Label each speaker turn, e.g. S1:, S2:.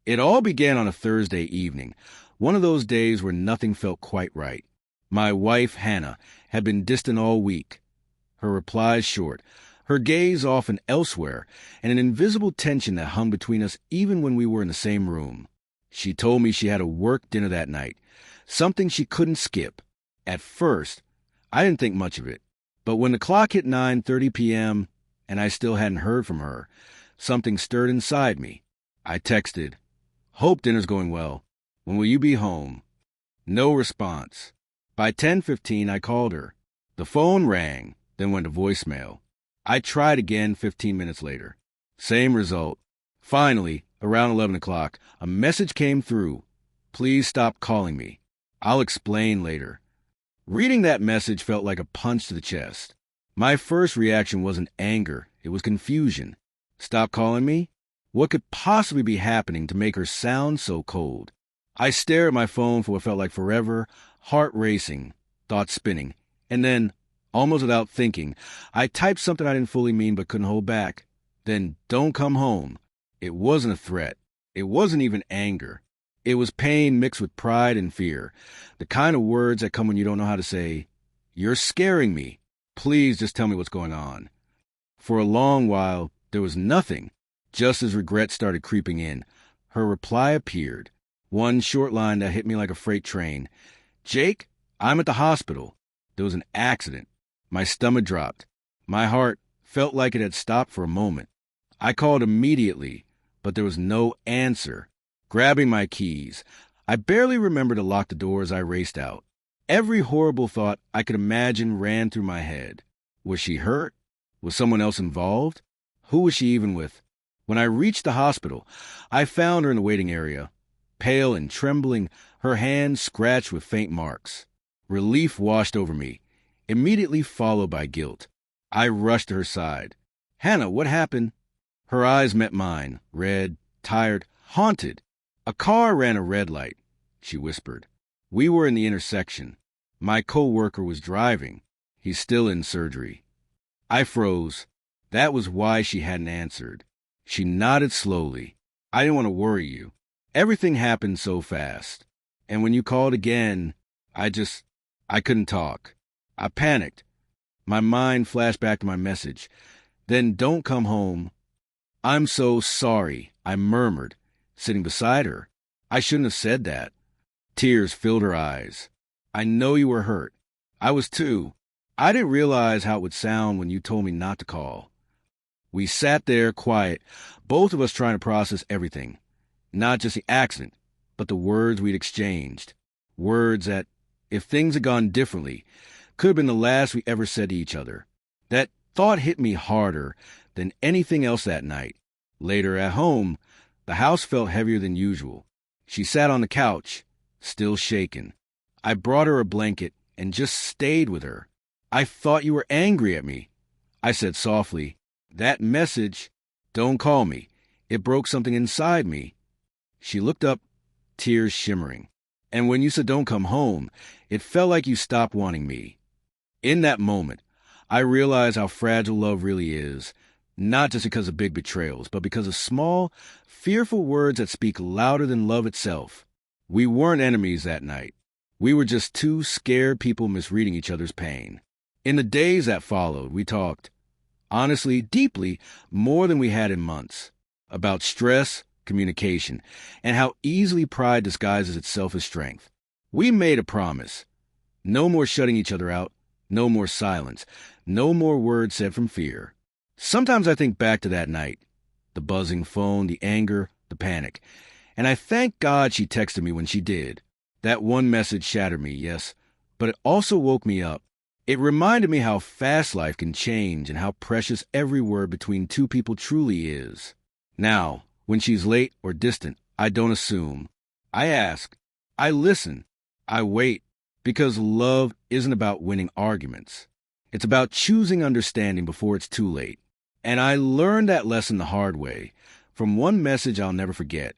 S1: It all began on a Thursday evening, one of those days where nothing felt quite right. My wife, Hannah, had been distant all week, her replies short, her gaze often elsewhere, and an invisible tension that hung between us even when we were in the same room. She told me she had a work dinner that night, something she couldn't skip. At first, I didn't think much of it, but when the clock hit 9:30 p.m. and I still hadn't heard from her, something stirred inside me. I texted, "Hope dinner's going well. When will you be home?" No response. By 10:15, I called her. The phone rang, then went to voicemail. I tried again 15 minutes later. Same result. Finally, around 11 o'clock, a message came through. "Please stop calling me. I'll explain later." Reading that message felt like a punch to the chest. My first reaction wasn't anger, it was confusion. Stop calling me? What could possibly be happening to make her sound so cold? I stared at my phone for what felt like forever, heart racing, thoughts spinning, and then, almost without thinking, I typed something I didn't fully mean but couldn't hold back. Then, "Don't come home." It wasn't a threat. It wasn't even anger. It was pain mixed with pride and fear, the kind of words that come when you don't know how to say, "You're scaring me. Please just tell me what's going on." For a long while, there was nothing. Just as regret started creeping in, her reply appeared. One short line that hit me like a freight train. "Jake, I'm at the hospital. There was an accident." My stomach dropped. My heart felt like it had stopped for a moment. I called immediately, but there was no answer. Grabbing my keys, I barely remembered to lock the door as I raced out. Every horrible thought I could imagine ran through my head. Was she hurt? Was someone else involved? Who was she even with? When I reached the hospital, I found her in the waiting area, pale and trembling, her hands scratched with faint marks. Relief washed over me, immediately followed by guilt. I rushed to her side. "Hannah, what happened?" Her eyes met mine, red, tired, haunted. "A car ran a red light," she whispered. "We were in the intersection. My co-worker was driving. He's still in surgery." I froze. That was why she hadn't answered. She nodded slowly. "I didn't want to worry you. Everything happened so fast. And when you called again, I couldn't talk. I panicked. My mind flashed back to my message. Then don't come home." "I'm so sorry," I murmured, sitting beside her. I shouldn't have said that. Tears filled her eyes. "I know you were hurt. I was too. I didn't realize how it would sound when you told me not to call." We sat there, quiet, both of us trying to process everything. Not just the accident, but the words we'd exchanged. Words that, if things had gone differently, could have been the last we ever said to each other. That thought hit me harder than anything else that night. Later at home, the house felt heavier than usual. She sat on the couch, still shaken. I brought her a blanket and just stayed with her. "I thought you were angry at me," I said softly. "That message, 'Don't call me,' it broke something inside me." She looked up, tears shimmering. "And when you said don't come home, it felt like you stopped wanting me." In that moment, I realized how fragile love really is, not just because of big betrayals, but because of small, fearful words that speak louder than love itself. We weren't enemies that night. We were just two scared people misreading each other's pain. In the days that followed, we talked, honestly, deeply, more than we had in months, about stress, communication, and how easily pride disguises itself as strength. We made a promise. No more shutting each other out, no more silence, no more words said from fear. Sometimes I think back to that night, the buzzing phone, the anger, the panic, and I thank God she texted me when she did. That one message shattered me, yes, but it also woke me up. It reminded me how fast life can change and how precious every word between two people truly is. Now, when she's late or distant, I don't assume. I ask. I listen. I wait. Because love isn't about winning arguments. It's about choosing understanding before it's too late. And I learned that lesson the hard way from one message I'll never forget.